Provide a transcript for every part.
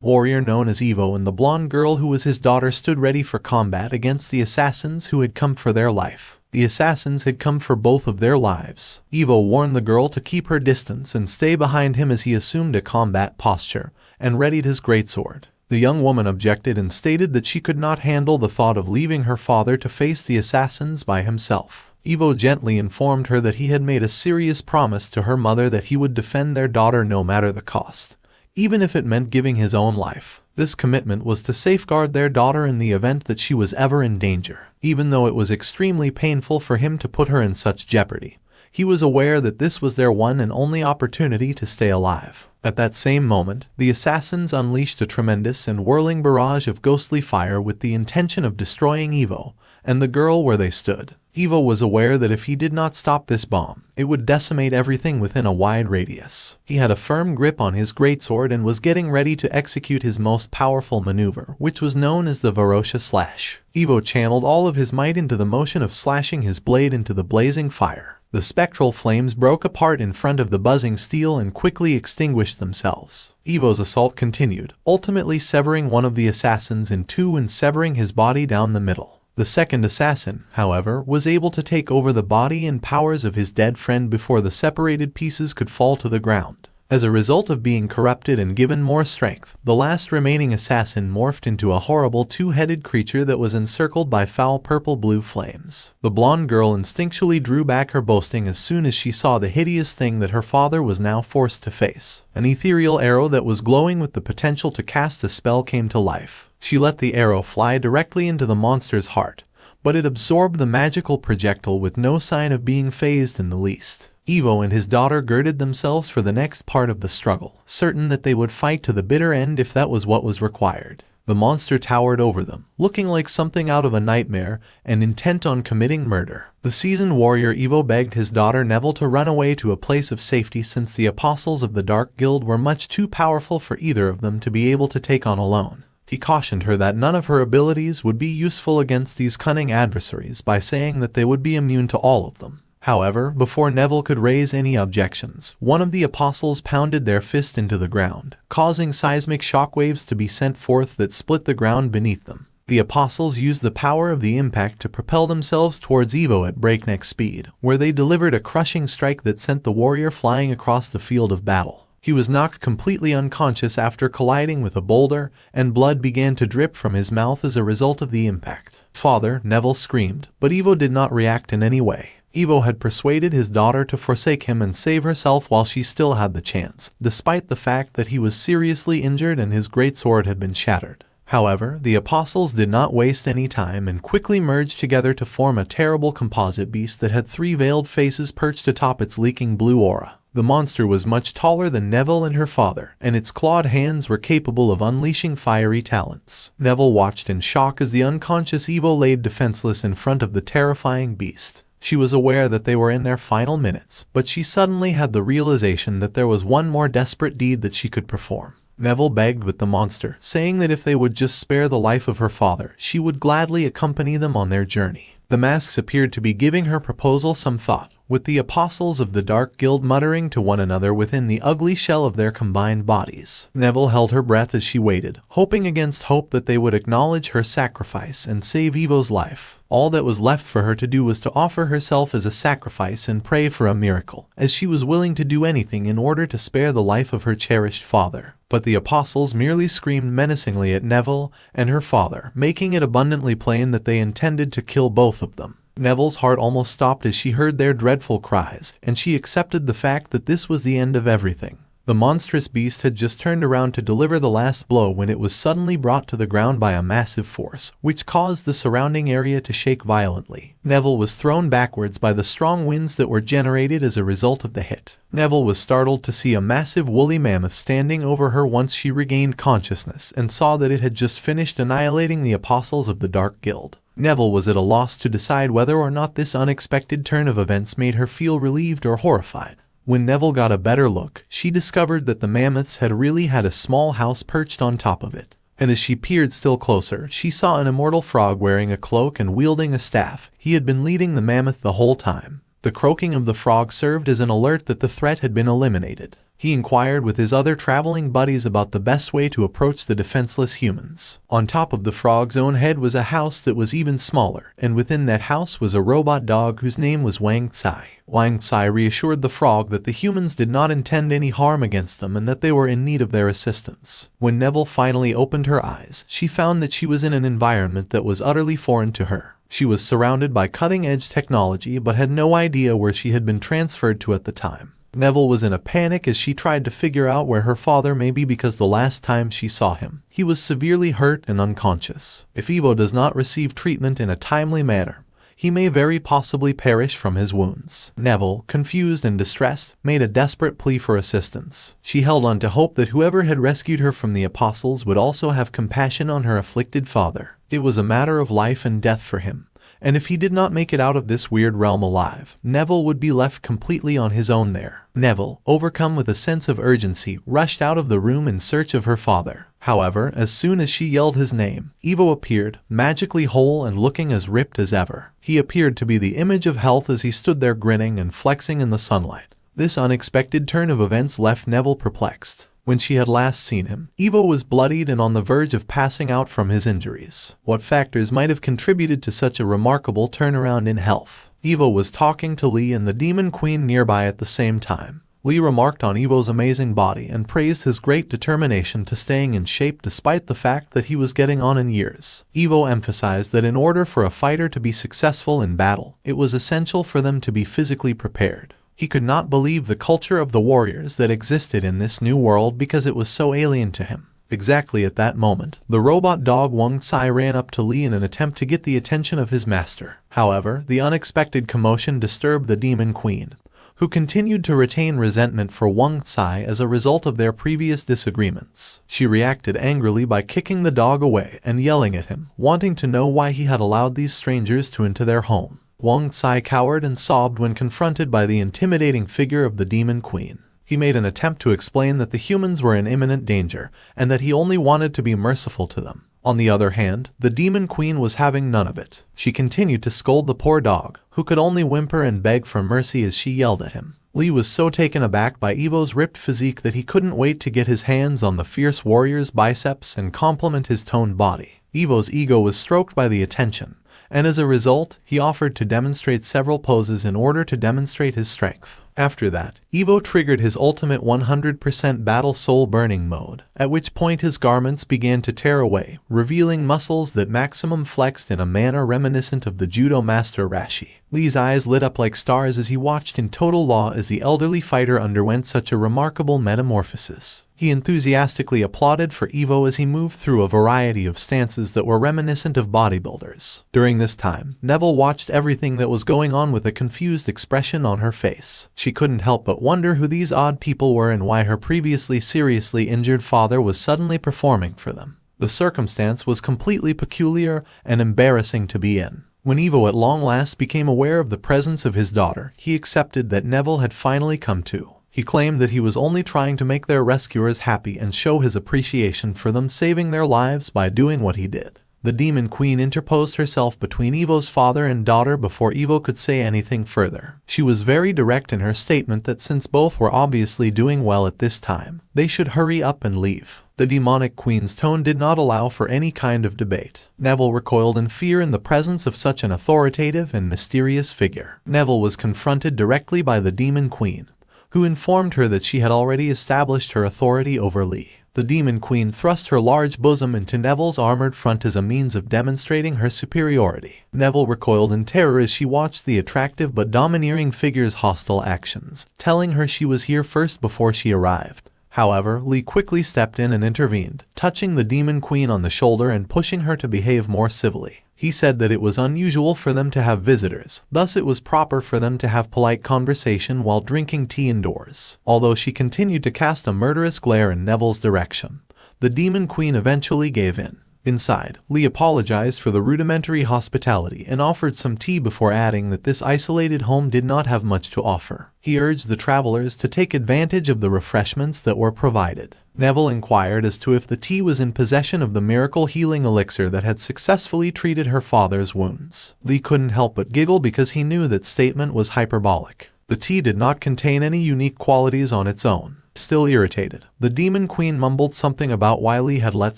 warrior known as Evo, and the blonde girl who was his daughter stood ready for combat against the assassins who had come for their life. The assassins had come for both of their lives. Evo warned the girl to keep her distance and stay behind him as he assumed a combat posture and readied his greatsword. The young woman objected and stated that she could not handle the thought of leaving her father to face the assassins by himself. Evo gently informed her that he had made a serious promise to her mother that he would defend their daughter no matter the cost, even if it meant giving his own life. This commitment was to safeguard their daughter in the event that she was ever in danger. Even though it was extremely painful for him to put her in such jeopardy, he was aware that this was their one and only opportunity to stay alive. At that same moment, the assassins unleashed a tremendous and whirling barrage of ghostly fire with the intention of destroying Evo and the girl where they stood. Evo was aware that if he did not stop this bomb, it would decimate everything within a wide radius. He had a firm grip on his greatsword and was getting ready to execute his most powerful maneuver, which was known as the Varosha Slash. Evo channeled all of his might into the motion of slashing his blade into the blazing fire. The spectral flames broke apart in front of the buzzing steel and quickly extinguished themselves. Evo's assault continued, ultimately severing one of the assassins in two and severing his body down the middle. The second assassin, however, was able to take over the body and powers of his dead friend before the separated pieces could fall to the ground. As a result of being corrupted and given more strength, the last remaining assassin morphed into a horrible two-headed creature that was encircled by foul purple-blue flames. The blonde girl instinctually drew back her boasting as soon as she saw the hideous thing that her father was now forced to face. An ethereal arrow that was glowing with the potential to cast a spell came to life. She let the arrow fly directly into the monster's heart, but it absorbed the magical projectile with no sign of being phased in the least. Evo and his daughter girded themselves for the next part of the struggle, certain that they would fight to the bitter end if that was what was required. The monster towered over them, looking like something out of a nightmare and intent on committing murder. The seasoned warrior Evo begged his daughter Neville to run away to a place of safety since the apostles of the Dark Guild were much too powerful for either of them to be able to take on alone. He cautioned her that none of her abilities would be useful against these cunning adversaries by saying that they would be immune to all of them. However, before Neville could raise any objections, one of the apostles pounded their fist into the ground, causing seismic shockwaves to be sent forth that split the ground beneath them. The apostles used the power of the impact to propel themselves towards Evo at breakneck speed, where they delivered a crushing strike that sent the warrior flying across the field of battle. He was knocked completely unconscious after colliding with a boulder, and blood began to drip from his mouth as a result of the impact. "Father," Neville screamed, but Evo did not react in any way. Evo had persuaded his daughter to forsake him and save herself while she still had the chance, despite the fact that he was seriously injured and his greatsword had been shattered. However, the apostles did not waste any time and quickly merged together to form a terrible composite beast that had three veiled faces perched atop its leaking blue aura. The monster was much taller than Neville and her father, and its clawed hands were capable of unleashing fiery talons. Neville watched in shock as the unconscious Evo laid defenseless in front of the terrifying beast. She was aware that they were in their final minutes, but she suddenly had the realization that there was one more desperate deed that she could perform. Neville begged with the monster, saying that if they would just spare the life of her father, she would gladly accompany them on their journey. The masks appeared to be giving her proposal some thought, with the apostles of the Dark Guild muttering to one another within the ugly shell of their combined bodies. Neville held her breath as she waited, hoping against hope that they would acknowledge her sacrifice and save Evo's life. All that was left for her to do was to offer herself as a sacrifice and pray for a miracle, as she was willing to do anything in order to spare the life of her cherished father. But the apostles merely screamed menacingly at Neville and her father, making it abundantly plain that they intended to kill both of them. Neville's heart almost stopped as she heard their dreadful cries, and she accepted the fact that this was the end of everything. The monstrous beast had just turned around to deliver the last blow when it was suddenly brought to the ground by a massive force, which caused the surrounding area to shake violently. Neville was thrown backwards by the strong winds that were generated as a result of the hit. Neville was startled to see a massive woolly mammoth standing over her once she regained consciousness and saw that it had just finished annihilating the apostles of the Dark Guild. Neville was at a loss to decide whether or not this unexpected turn of events made her feel relieved or horrified. When Neville got a better look, she discovered that the mammoths had really had a small house perched on top of it. And as she peered still closer, she saw an immortal frog wearing a cloak and wielding a staff. He had been leading the mammoth the whole time. The croaking of the frog served as an alert that the threat had been eliminated. He inquired with his other traveling buddies about the best way to approach the defenseless humans. On top of the frog's own head was a house that was even smaller, and within that house was a robot dog whose name was Wang Tsai. Wang Tsai reassured the frog that the humans did not intend any harm against them and that they were in need of their assistance. When Neville finally opened her eyes, she found that she was in an environment that was utterly foreign to her. She was surrounded by cutting-edge technology but had no idea where she had been transferred to at the time. Neville was in a panic as she tried to figure out where her father may be because the last time she saw him, he was severely hurt and unconscious. If Ivo does not receive treatment in a timely manner, he may very possibly perish from his wounds. Neville, confused and distressed, made a desperate plea for assistance. She held on to hope that whoever had rescued her from the apostles would also have compassion on her afflicted father. It was a matter of life and death for him, and if he did not make it out of this weird realm alive, Neville would be left completely on his own there. Neville, overcome with a sense of urgency, rushed out of the room in search of her father. However, as soon as she yelled his name, Ivo appeared, magically whole and looking as ripped as ever. He appeared to be the image of health as he stood there grinning and flexing in the sunlight. This unexpected turn of events left Neville perplexed. When she had last seen him, Ivo was bloodied and on the verge of passing out from his injuries. What factors might have contributed to such a remarkable turnaround in health? Ivo was talking to Lee and the Demon Queen nearby at the same time. Lee remarked on Ivo's amazing body and praised his great determination to staying in shape despite the fact that he was getting on in years. Ivo emphasized that in order for a fighter to be successful in battle, it was essential for them to be physically prepared. He could not believe the culture of the warriors that existed in this new world because it was so alien to him. Exactly at that moment, the robot dog Wang Tsai ran up to Lee in an attempt to get the attention of his master. However, the unexpected commotion disturbed the Demon Queen, who continued to retain resentment for Wang Tsai as a result of their previous disagreements. She reacted angrily by kicking the dog away and yelling at him, wanting to know why he had allowed these strangers into their home. Wang Tsai cowered and sobbed when confronted by the intimidating figure of the Demon Queen. He made an attempt to explain that the humans were in imminent danger and that he only wanted to be merciful to them. On the other hand, the Demon Queen was having none of it. She continued to scold the poor dog, who could only whimper and beg for mercy as she yelled at him. Lee was so taken aback by Ivo's ripped physique that he couldn't wait to get his hands on the fierce warrior's biceps and compliment his toned body. Ivo's ego was stroked by the attention, and as a result, he offered to demonstrate several poses in order to demonstrate his strength. After that, Ivo triggered his ultimate 100% battle soul burning mode, at which point his garments began to tear away, revealing muscles that maximum flexed in a manner reminiscent of the judo master Rashi. Lee's eyes lit up like stars as he watched in total awe as the elderly fighter underwent such a remarkable metamorphosis. He enthusiastically applauded for Ivo as he moved through a variety of stances that were reminiscent of bodybuilders. During this time, Neville watched everything that was going on with a confused expression on her face. She couldn't help but wonder who these odd people were and why her previously seriously injured father was suddenly performing for them. The circumstance was completely peculiar and embarrassing to be in. When Ivo at long last became aware of the presence of his daughter, he accepted that Neville had finally come to. He claimed that he was only trying to make their rescuers happy and show his appreciation for them saving their lives by doing what he did. The Demon Queen interposed herself between Ivo's father and daughter before Ivo could say anything further. She was very direct in her statement that since both were obviously doing well at this time, they should hurry up and leave. The demonic queen's tone did not allow for any kind of debate. Neville recoiled in fear in the presence of such an authoritative and mysterious figure. Neville was confronted directly by the Demon Queen, who informed her that she had already established her authority over Lee. The Demon Queen thrust her large bosom into Neville's armored front as a means of demonstrating her superiority. Neville recoiled in terror as she watched the attractive but domineering figure's hostile actions, telling her she was here first before she arrived. However, Lee quickly stepped in and intervened, touching the Demon Queen on the shoulder and pushing her to behave more civilly. He said that it was unusual for them to have visitors, thus it was proper for them to have polite conversation while drinking tea indoors. Although she continued to cast a murderous glare in Neville's direction, the Demon Queen eventually gave in. Inside, Lee apologized for the rudimentary hospitality and offered some tea before adding that this isolated home did not have much to offer. He urged the travelers to take advantage of the refreshments that were provided. Neville inquired as to if the tea was in possession of the miracle healing elixir that had successfully treated her father's wounds. Lee couldn't help but giggle because he knew that statement was hyperbolic. The tea did not contain any unique qualities on its own. Still irritated, the Demon Queen mumbled something about why Li had let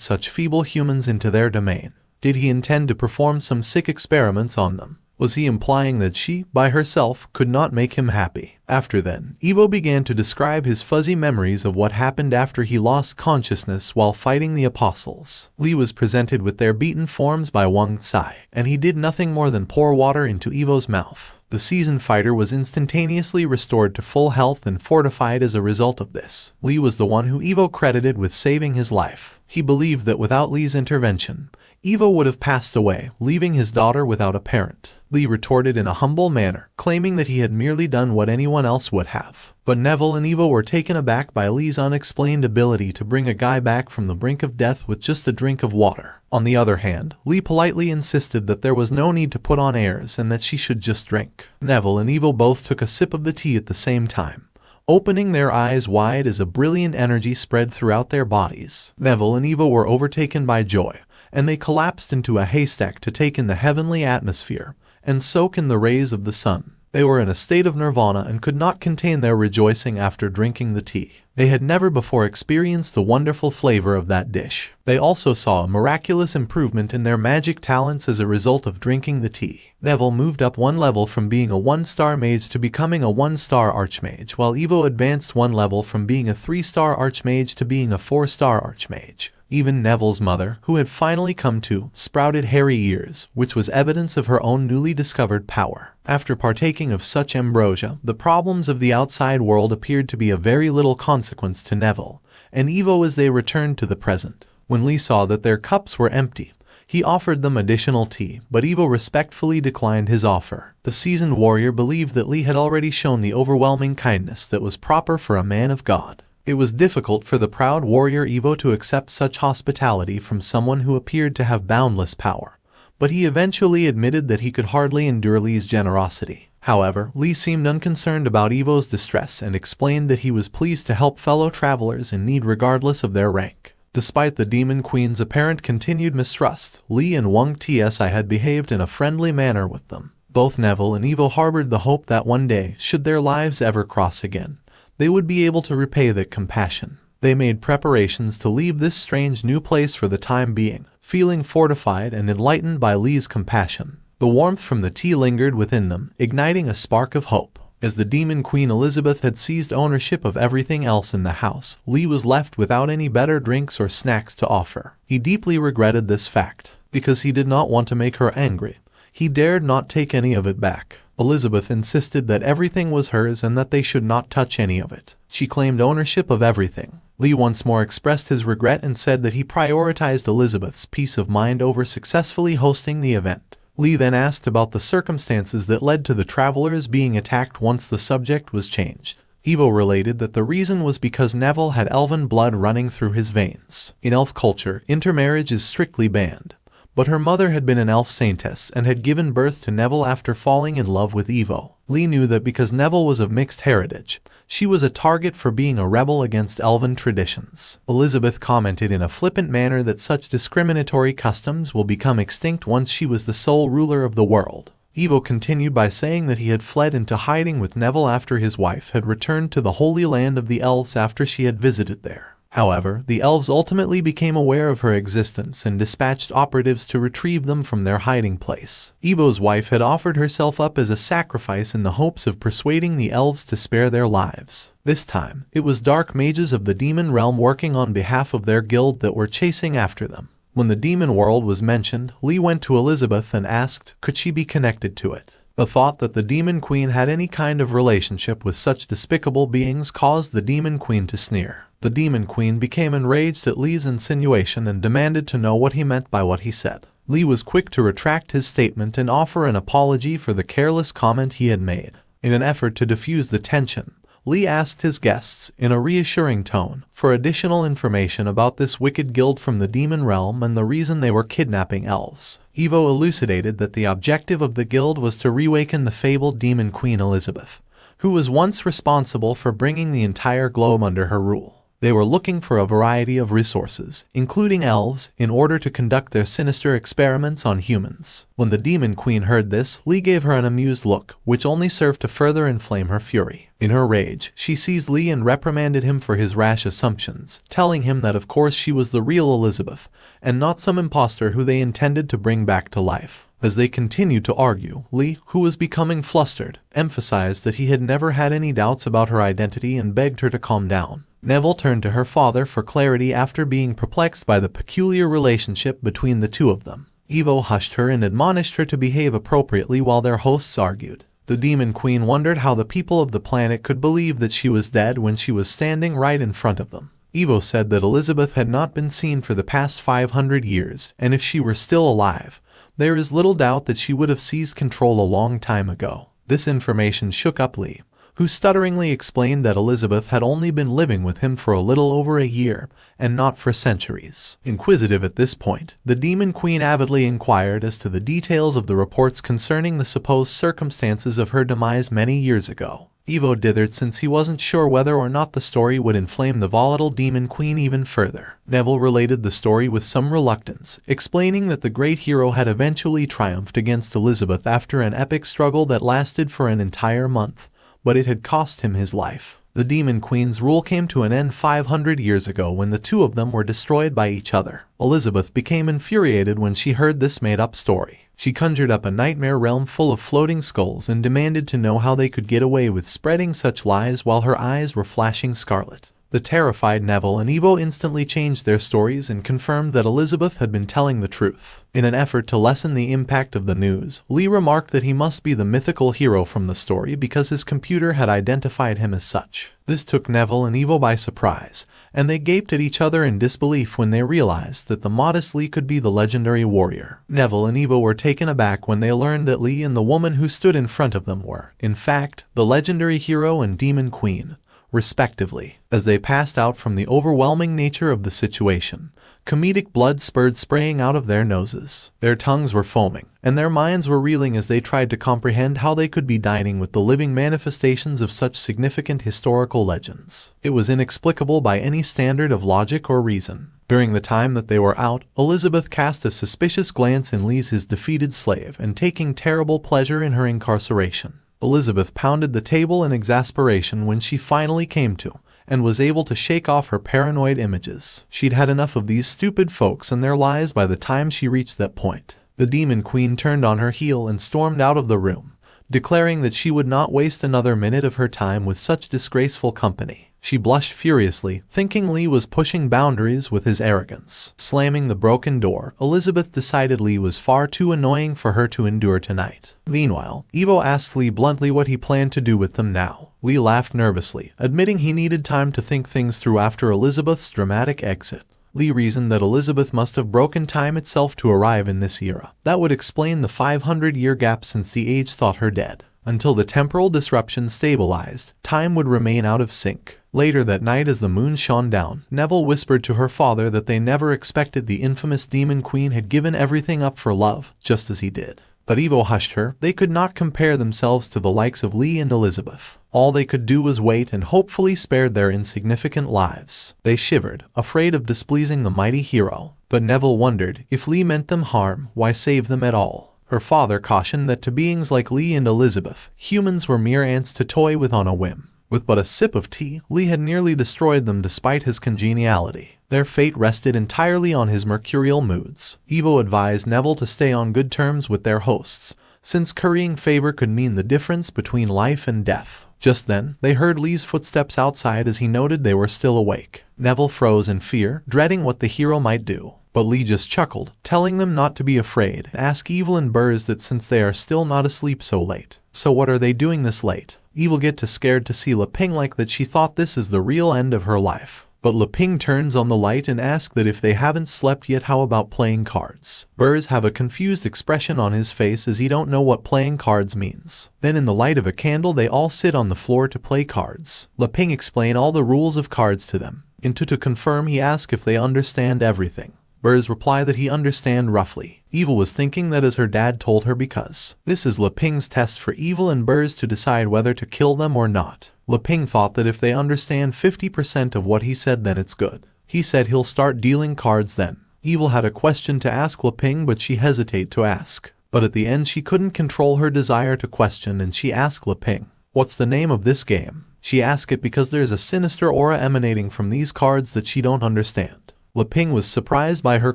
such feeble humans into their domain. Did he intend to perform some sick experiments on them? Was he implying that she, by herself, could not make him happy? After then, Ivo began to describe his fuzzy memories of what happened after he lost consciousness while fighting the apostles. Li was presented with their beaten forms by Wang Tsai, and he did nothing more than pour water into Ivo's mouth. The seasoned fighter was instantaneously restored to full health and fortified as a result of this. Li was the one who Ivo credited with saving his life. He believed that without Li's intervention, Ivo would have passed away, leaving his daughter without a parent. Li retorted in a humble manner, claiming that he had merely done what anyone else would have. But Neville and Ivo were taken aback by Li's unexplained ability to bring a guy back from the brink of death with just a drink of water. On the other hand, Li politely insisted that there was no need to put on airs and that she should just drink. Neville and Ivo both took a sip of the tea at the same time, opening their eyes wide as a brilliant energy spread throughout their bodies. Neville and Ivo were overtaken by joy, and they collapsed into a haystack to take in the heavenly atmosphere and soak in the rays of the sun. They were in a state of nirvana and could not contain their rejoicing after drinking the tea. They had never before experienced the wonderful flavor of that dish. They also saw a miraculous improvement in their magic talents as a result of drinking the tea. Neville moved up one level from being a 1-star mage to becoming a 1-star archmage, while Ivo advanced one level from being a 3-star archmage to being a 4-star archmage. Even Neville's mother, who had finally come to, sprouted hairy ears, which was evidence of her own newly discovered power. After partaking of such ambrosia, the problems of the outside world appeared to be of very little consequence to Neville and Ivo as they returned to the present. When Li saw that their cups were empty, he offered them additional tea, but Ivo respectfully declined his offer. The seasoned warrior believed that Li had already shown the overwhelming kindness that was proper for a man of God. It was difficult for the proud warrior Ivo to accept such hospitality from someone who appeared to have boundless power, but he eventually admitted that he could hardly endure Li's generosity. However, Li seemed unconcerned about Ivo's distress and explained that he was pleased to help fellow travelers in need regardless of their rank. Despite the Demon Queen's apparent continued mistrust, Li and Wang Tsai had behaved in a friendly manner with them. Both Neville and Ivo harbored the hope that one day, should their lives ever cross again, they would be able to repay that compassion. They made preparations to leave this strange new place for the time being, feeling fortified and enlightened by Li's compassion. The warmth from the tea lingered within them, igniting a spark of hope. As the Demon Queen Elizabeth had seized ownership of everything else in the house, Li was left without any better drinks or snacks to offer. He deeply regretted this fact. Because he did not want to make her angry, he dared not take any of it back. Elizabeth insisted that everything was hers and that they should not touch any of it. She claimed ownership of everything. Li once more expressed his regret and said that he prioritized Elizabeth's peace of mind over successfully hosting the event. Li then asked about the circumstances that led to the travelers being attacked once the subject was changed. Ivo related that the reason was because Neville had elven blood running through his veins. In elf culture, intermarriage is strictly banned. But her mother had been an elf saintess and had given birth to Neville after falling in love with Ivo. Li knew that because Neville was of mixed heritage, she was a target for being a rebel against elven traditions. Elizabeth commented in a flippant manner that such discriminatory customs will become extinct once she was the sole ruler of the world. Ivo continued by saying that he had fled into hiding with Neville after his wife had returned to the Holy Land of the Elves after she had visited there. However, the elves ultimately became aware of her existence and dispatched operatives to retrieve them from their hiding place. Ivo's wife had offered herself up as a sacrifice in the hopes of persuading the elves to spare their lives. This time, it was dark mages of the demon realm working on behalf of their guild that were chasing after them. When the demon world was mentioned, Li went to Elizabeth and asked, could she be connected to it? The thought that the Demon Queen had any kind of relationship with such despicable beings caused the Demon Queen to sneer. The Demon Queen became enraged at Li's insinuation and demanded to know what he meant by what he said. Li was quick to retract his statement and offer an apology for the careless comment he had made. In an effort to diffuse the tension, Li asked his guests, in a reassuring tone, for additional information about this wicked guild from the demon realm and the reason they were kidnapping elves. Ivo elucidated that the objective of the guild was to reawaken the fabled Demon Queen Elizabeth, who was once responsible for bringing the entire globe under her rule. They were looking for a variety of resources, including elves, in order to conduct their sinister experiments on humans. When the Demon Queen heard this, Li gave her an amused look, which only served to further inflame her fury. In her rage, she seized Lee and reprimanded him for his rash assumptions, telling him that of course she was the real Elizabeth, and not some imposter who they intended to bring back to life. As they continued to argue, Lee, who was becoming flustered, emphasized that he had never had any doubts about her identity and begged her to calm down. Neville turned to her father for clarity after being perplexed by the peculiar relationship between the two of them. Evo hushed her and admonished her to behave appropriately while their hosts argued. The Demon Queen wondered how the people of the planet could believe that she was dead when she was standing right in front of them. Evo said that Elizabeth had not been seen for the past 500 years, and if she were still alive, there is little doubt that she would have seized control a long time ago. This information shook up Lee, who stutteringly explained that Elizabeth had only been living with him for a little over a year, and not for centuries. Inquisitive at this point, the Demon Queen avidly inquired as to the details of the reports concerning the supposed circumstances of her demise many years ago. Evo dithered since he wasn't sure whether or not the story would inflame the volatile Demon Queen even further. Neville related the story with some reluctance, explaining that the great hero had eventually triumphed against Elizabeth after an epic struggle that lasted for an entire month, but it had cost him his life. The Demon Queen's rule came to an end 500 years ago when the two of them were destroyed by each other. Elizabeth became infuriated when she heard this made-up story. She conjured up a nightmare realm full of floating skulls and demanded to know how they could get away with spreading such lies while her eyes were flashing scarlet. The terrified Neville and Evo instantly changed their stories and confirmed that Elizabeth had been telling the truth. In an effort to lessen the impact of the news, Lee remarked that he must be the mythical hero from the story because his computer had identified him as such. This took Neville and Evo by surprise, and they gaped at each other in disbelief when they realized that the modest Lee could be the legendary warrior. Neville and Evo were taken aback when they learned that Lee and the woman who stood in front of them were, in fact, the legendary hero and Demon Queen, respectively. As they passed out from the overwhelming nature of the situation, comedic blood spurted spraying out of their noses. Their tongues were foaming, and their minds were reeling as they tried to comprehend how they could be dining with the living manifestations of such significant historical legends. It was inexplicable by any standard of logic or reason. During the time that they were out, Elizabeth cast a suspicious glance in Lee's his defeated slave and taking terrible pleasure in her incarceration. Elizabeth pounded the table in exasperation when she finally came to, and was able to shake off her paranoid images. She'd had enough of these stupid folks and their lies by the time she reached that point. The Demon Queen turned on her heel and stormed out of the room, declaring that she would not waste another minute of her time with such disgraceful company. She blushed furiously, thinking Lee was pushing boundaries with his arrogance. Slamming the broken door, Elizabeth decided Lee was far too annoying for her to endure tonight. Meanwhile, Evo asked Lee bluntly what he planned to do with them now. Lee laughed nervously, admitting he needed time to think things through after Elizabeth's dramatic exit. Lee reasoned that Elizabeth must have broken time itself to arrive in this era. That would explain the 500-year gap since the age thought her dead. Until the temporal disruption stabilized, time would remain out of sync. Later that night as the moon shone down, Neville whispered to her father that they never expected the infamous Demon Queen had given everything up for love, just as he did. But Evo hushed her. They could not compare themselves to the likes of Lee and Elizabeth. All they could do was wait and hopefully spared their insignificant lives. They shivered, afraid of displeasing the mighty hero. But Neville wondered, if Lee meant them harm, why save them at all? Her father cautioned that to beings like Lee and Elizabeth, humans were mere ants to toy with on a whim. With but a sip of tea, Lee had nearly destroyed them despite his congeniality. Their fate rested entirely on his mercurial moods. Evo advised Neville to stay on good terms with their hosts, since currying favor could mean the difference between life and death. Just then, they heard Lee's footsteps outside as he noted they were still awake. Neville froze in fear, dreading what the hero might do. But Lee just chuckled, telling them not to be afraid. Ask Evil and Burrs that since they are still not asleep so late. So what are they doing this late? Evil get too scared to see Leping like that she thought this is the real end of her life. But Leping turns on the light and asks that if they haven't slept yet how about playing cards. Burrs have a confused expression on his face as he don't know what playing cards means. Then in the light of a candle they all sit on the floor to play cards. Leping explain all the rules of cards to them. And to confirm he asks if they understand everything. Burrs reply that he understand roughly. Evil was thinking that as her dad told her because this is Leping's test for Evil and Burrs to decide whether to kill them or not. Leping thought that if they understand 50% of what he said then it's good. He said he'll start dealing cards then. Evil had a question to ask Leping but she hesitated to ask. But at the end she couldn't control her desire to question and she asked Leping, What's the name of this game? She asked it because there's a sinister aura emanating from these cards that she don't understand. Leping was surprised by her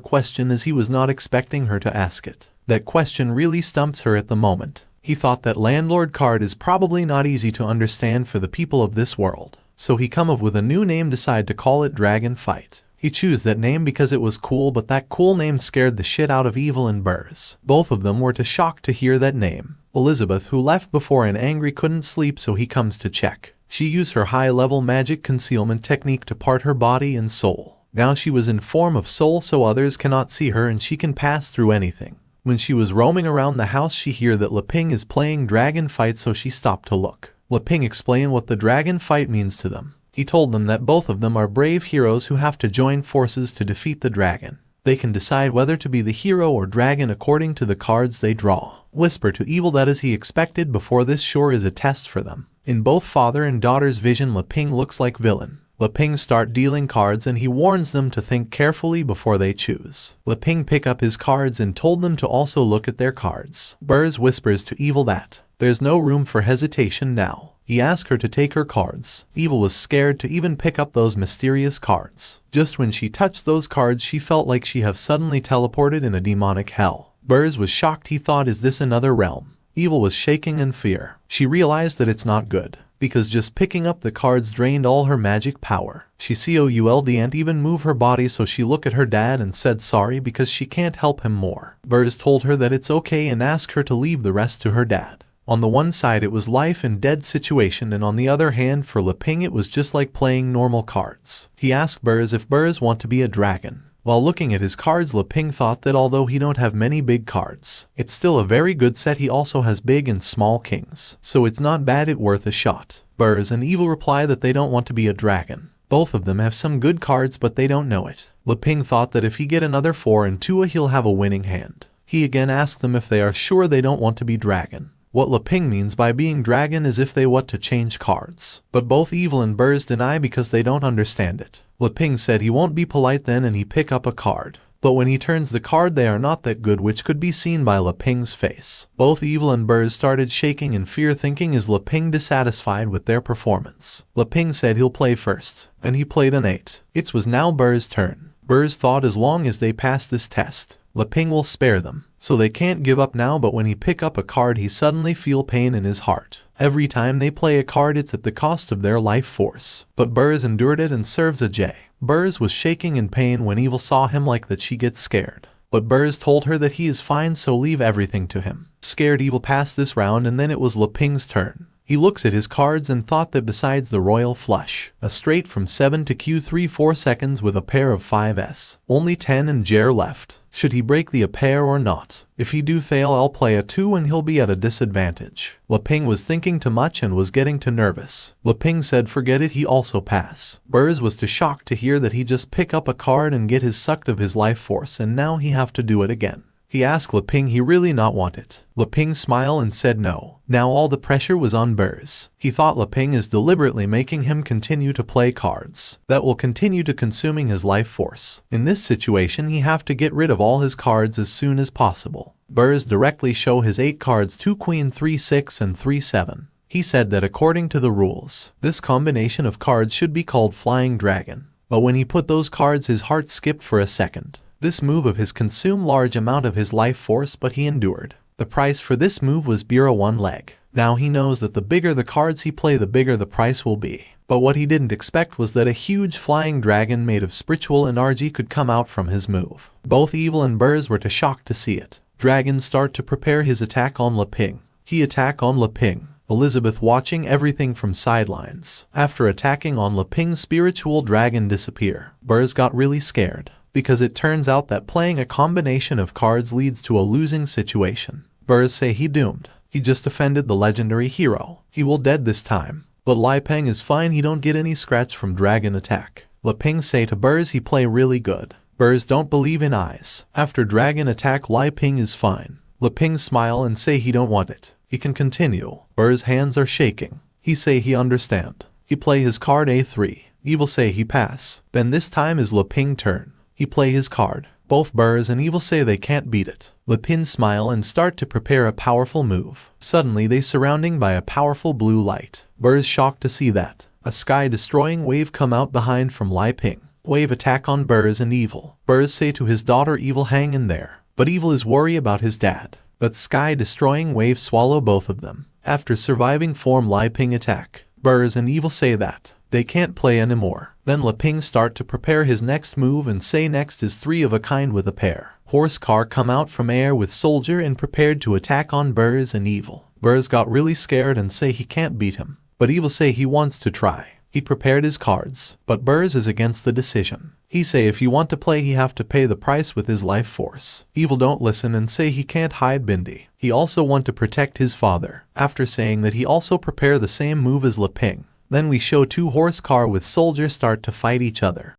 question as he was not expecting her to ask it. That question really stumps her at the moment. He thought that landlord card is probably not easy to understand for the people of this world. So he come up with a new name, decide to call it Dragon Fight. He chose that name because it was cool, but that cool name scared the shit out of Evil and Burrs. Both of them were shocked to hear that name. Elizabeth, who left before and angry, couldn't sleep, so he comes to check. She used her high-level magic concealment technique to part her body and soul. Now she was in form of soul, so others cannot see her and she can pass through anything. When she was roaming around the house, she heard that Leping is playing Dragon Fight, so she stopped to look. Leping explained what the Dragon Fight means to them. He told them that both of them are brave heroes who have to join forces to defeat the dragon. They can decide whether to be the hero or dragon according to the cards they draw. Whisper to Evil that as he expected before, this sure is a test for them. In both father and daughter's vision, Leping looks like villain. Leping start dealing cards and he warns them to think carefully before they choose. Leping pick up his cards and told them to also look at their cards. Burrs whispers to Evil that there's no room for hesitation now. He asked her to take her cards. Evil was scared to even pick up those mysterious cards. Just when she touched those cards, she felt like she have suddenly teleported in a demonic hell. Burrs was shocked. He thought, is this another realm? Evil was shaking in fear. She realized that it's not good, because just picking up the cards drained all her magic power. She could and even move her body, so she looked at her dad and said sorry because she can't help him more. Burrs told her that it's okay and asked her to leave the rest to her dad. On the one side it was life and dead situation, and on the other hand for Leping it was just like playing normal cards. He asked Burrs if Burrs want to be a dragon. While looking at his cards, Leping thought that although he don't have many big cards, it's still a very good set. He also has big and small kings, so it's not bad, it worth a shot. Burrs and Evil reply that they don't want to be a dragon. Both of them have some good cards but they don't know it. Leping thought that if he get another 4 and 2 he'll have a winning hand. He again asked them if they are sure they don't want to be dragon. What Leping means by being dragon is if they want to change cards. But both Evil and Burrs deny because they don't understand it. Leping said he won't be polite then and he pick up a card. But when he turns the card they are not that good, which could be seen by Leping's face. Both Evil and Burrs started shaking in fear, thinking is Leping dissatisfied with their performance. Leping said he'll play first, and he played an 8. It was now Burrs' turn. Burrs thought as long as they pass this test, Leping will spare them, so they can't give up now. But when he pick up a card he suddenly feel pain in his heart. Every time they play a card it's at the cost of their life force. But Burrs endured it and serves a J. Burrs was shaking in pain when Evil saw him like that. She gets scared. But Burrs told her that he is fine, so leave everything to him. Scared, Evil passed this round and then it was Leping's turn. He looks at his cards and thought that besides the royal flush, a straight from 7 to Q3 4 seconds with a pair of 5s, only 10 and Jer left. Should he break the a pair or not? If he do fail I'll play a 2 and he'll be at a disadvantage. Leping was thinking too much and was getting too nervous. Leping said forget it, he also pass. Burrs was too shocked to hear that he just pick up a card and get his sucked of his life force and now he have to do it again. He asked Leping he really not want it. Leping smiled and said no. Now all the pressure was on Burrs. He thought Leping is deliberately making him continue to play cards that will continue to consuming his life force. In this situation he have to get rid of all his cards as soon as possible. Burrs directly show his 8 cards, 2 queen, 3 6 and 3 7. He said that according to the rules, this combination of cards should be called Flying Dragon. But when he put those cards his heart skipped for a second. This move of his consumed large amount of his life force, but he endured. The price for this move was Bureau 1 leg. Now he knows that the bigger the cards he play the bigger the price will be. But what he didn't expect was that a huge flying dragon made of spiritual energy could come out from his move. Both Evil and Burrs were too shocked to see it. Dragon start to prepare his attack on Leping. He attack on Leping. Elizabeth watching everything from sidelines. After attacking on Leping, spiritual dragon disappear. Burrs got really scared, because it turns out that playing a combination of cards leads to a losing situation. Burrs say he doomed. He just offended the legendary hero. He will dead this time. But Leping is fine, he don't get any scratch from dragon attack. Leping say to Burrs he play really good. Burrs don't believe in eyes. After dragon attack Leping is fine. Leping smile and say he don't want it. He can continue. Burrs hands are shaking. He say he understand. He play his card A3. Evil say he pass. Then this time is Leping turn. He play his card. Both Burrs and Evil say they can't beat it. Lapin smile and start to prepare a powerful move. Suddenly they surrounding by a powerful blue light. Burrs shocked to see that. A sky-destroying wave come out behind from Lai Ping. Wave attack on Burrs and Evil. Burrs say to his daughter Evil hang in there. But Evil is worried about his dad. But sky-destroying wave swallow both of them. After surviving form Lai Ping attack, Burrs and Evil say that they can't play anymore. Then Laping start to prepare his next move and say next is three of a kind with a pair. Horse car come out from air with soldier and prepared to attack on Burrs and Evil. Burrs got really scared and say he can't beat him. But Evil say he wants to try. He prepared his cards, but Burrs is against the decision. He say if he want to play he have to pay the price with his life force. Evil don't listen and say he can't hide Bindi. He also want to protect his father. After saying that he also prepare the same move as Laping. Then we show two horse car with soldier start to fight each other.